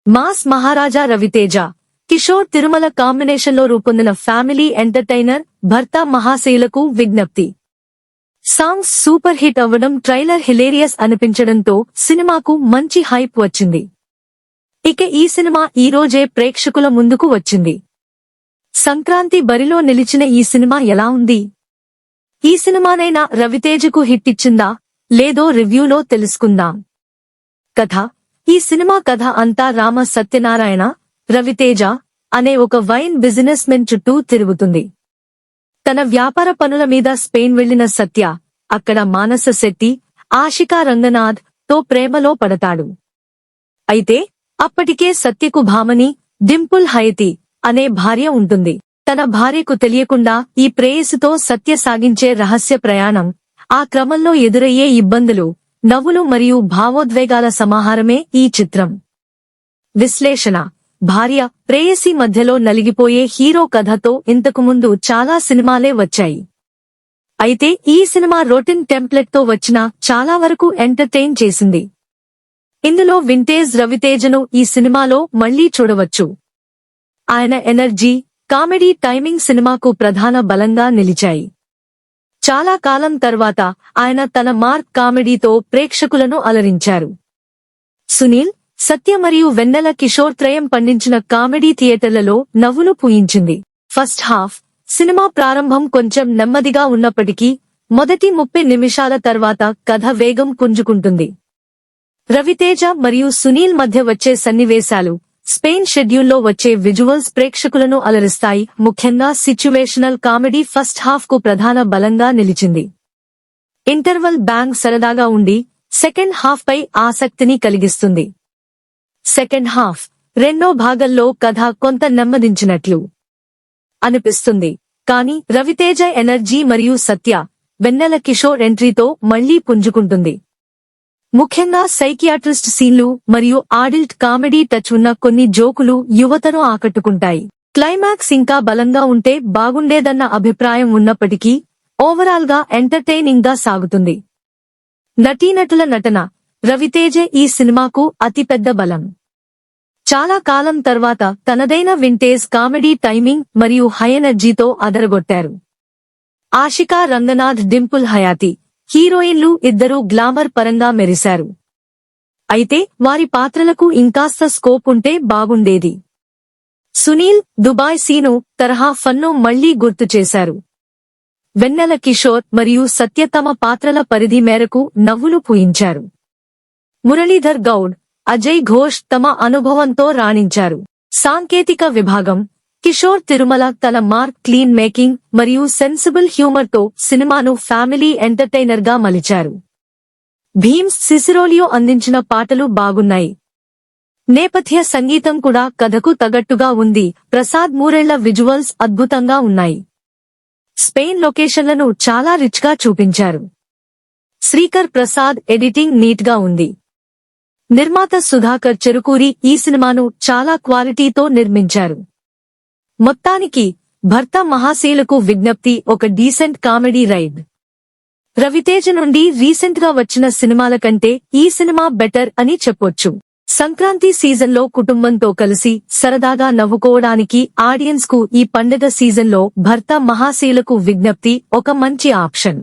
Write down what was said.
Mass మహారాజా రవితేజ, కిషోర్ తిరుమల కాంబినేషన్లో రూపొందిన family entertainer భర్త మహాశయులకు విజ్ఞప్తి. సాంగ్స్ సూపర్ హిట్ అవ్వడం, ట్రైలర్ హిలేరియస్ అనిపించడంతో సినిమాకు మంచి హైప్ వచ్చింది. ఇక ఈ సినిమా ఈ రోజే ప్రేక్షకుల ముందుకు వచ్చింది. సంక్రాంతి బరిలో నిలిచిన ఈ సినిమా ఎలా ఉంది? ఈ సినిమానైనా రవితేజకు హిట్ ఇచ్చిందా లేదో రివ్యూలో తెలుసుకుందాం. కథ. ఈ సినిమా కథ అంతా రామ సత్యనారాయణ, రవితేజ అనే ఒక వైన్ బిజినెస్ మెన్ చుట్టూ తిరుగుతుంది. తన వ్యాపార పనుల మీద స్పెయిన్ వెళ్లిన సత్య అక్కడ మానస శెట్టి, ఆశికా రంగనాథ్ తో ప్రేమలో పడతాడు. అయితే అప్పటికే సత్యకు భామని, డింపుల్ హయతి అనే భార్య ఉంటుంది. తన భార్యకు తెలియకుండా ఈ ప్రేయసితో సత్య సాగించే రహస్య ప్రయాణం, ఆ క్రమంలో ఎదురయ్యే ఇబ్బందులు, నవ్వులు మరియు భావోద్వేగాల సమాహారమే ఈ చిత్రం. విశ్లేషణ. భార్య, ప్రేయసి మధ్యలో నలిగిపోయే హీరో కథతో ఇంతకుముందు చాలా సినిమాలే వచ్చాయి. అయితే ఈ సినిమా రొటీన్ టెంప్లెట్ తో వచ్చినా చాలా వరకు ఎంటర్టైన్ చేసింది. ఇందులో వింటేజ్ రవితేజను ఈ సినిమాలో మళ్లీ చూడవచ్చు. ఆయన ఎనర్జీ, కామెడీ టైమింగ్ సినిమాకు ప్రధాన బలంగా నిలిచాయి. చాలా కాలం తర్వాత ఆయన తన మార్క్ కామెడీతో ప్రేక్షకులను అలరించారు. సునీల్, సత్య మరియు వెన్నెల కిషోర్ త్రయం పండించిన కామెడీ థియేటర్లలో నవ్వులు పూయించింది. ఫస్ట్ హాఫ్ సినిమా ప్రారంభం కొంచెం నెమ్మదిగా ఉన్నప్పటికీ మొదటి 30 నిమిషాల తర్వాత కథ వేగం పుంజుకుంటుంది. రవితేజ మరియు సునీల్ మధ్య వచ్చే సన్నివేశాలు, స్పెయిన్ షెడ్యూల్లో వచ్చే విజువల్స్ ప్రేక్షకులను అలరిస్తాయి. ముఖ్యంగా సిచ్యువేషనల్ కామెడీ ఫస్ట్ హాఫ్ కు ప్రధాన బలంగా నిలిచింది. ఇంటర్వల్ బ్యాంగ్ సరదాగా ఉండి సెకండ్ హాఫ్ పై ఆసక్తిని కలిగిస్తుంది. సెకండ్ హాఫ్ రెండో భాగంలో కథ కొంత నెమ్మదించినట్లు అనిపిస్తుంది. కానీ రవితేజ ఎనర్జీ మరియు సత్య, వెన్నెల కిషోర్ ఎంట్రీతో మళ్లీ పుంజుకుంటుంది. ముఖ్యంగా సైకియాట్రిస్ట్ సీన్లు మరియు ఆడిల్ట్ కామెడీ టచ్ ఉన్న కొన్ని జోకులు యువతను ఆకట్టుకుంటాయి. క్లైమాక్స్ ఇంకా బలంగా ఉంటే బాగుండేదన్న అభిప్రాయం ఉన్నప్పటికీ ఓవరాల్ గా ఎంటర్టైనింగ్ గా సాగుతుంది. నటీనటుల నటన. రవితేజ ఈ సినిమాకు అతిపెద్ద బలం. చాలా కాలం తర్వాత తనదైన వింటేజ్ కామెడీ టైమింగ్ మరియు హై ఎనర్జీతో అదరగొట్టారు. ఆశికా రంగనాథ్, డింపుల్ హయాతి హీరోయిన్లు ఇద్దరూ గ్లామర్ పరంగా మెరిశారు. అయితే వారి పాత్రలకు ఇంకాస్త స్కోప్ ఉంటే బాగుండేది. సునీల్, దుబాయ్ సీను తరహా ఫన్ను మళ్లీ గుర్తు చేశారు. వెన్నెల కిషోర్ మరియు సత్య తమ పాత్రల పరిధి మేరకు నవ్వులు పూయించారు. మురళీధర్ గౌడ్, అజయ్ ఘోష్ తమ అనుభవంతో రాణించారు. సాంకేతిక విభాగం. కిషోర్ తిరుమల తన మార్క్, క్లీన్ మేకింగ్ మరియు సెన్సిబుల్ హ్యూమర్ తో సినిమాను ఫ్యామిలీ ఎంటర్టైనర్ గా మలిచారు. భీమ్స్ సిసిరోలియో అందించిన పాటలు బాగున్నాయి. నేపథ్య సంగీతం కూడా కథకు తగట్టుగా ఉంది. ప్రసాద్ మూరేళ్ల విజువల్స్ అద్భుతంగా ఉన్నాయి. స్పెయిన్ లొకేషన్లను చాలా రిచ్ గా చూపించారు. శ్రీకర్ ప్రసాద్ ఎడిటింగ్ నీట్ గా ఉంది. నిర్మాత సుధాకర్ చెరుకూరి ఈ సినిమాను చాలా క్వాలిటీతో నిర్మించారు. మొత్తానికి భర్త మహాశయులకు విజ్ఞప్తి ఒక డీసెంట్ కామెడీ రైడ్. రవితేజ నుండి రీసెంట్ గా వచ్చిన సినిమాల కంటే ఈ సినిమా బెటర్ అని చెప్పొచ్చు. సంక్రాంతి సీజన్లో కుటుంబంతో కలిసి సరదాగా నవ్వుకోవడానికి ఆడియన్స్ కు ఈ పండగ సీజన్లో భర్త మహాశయులకు విజ్ఞప్తి ఒక మంచి ఆప్షన్.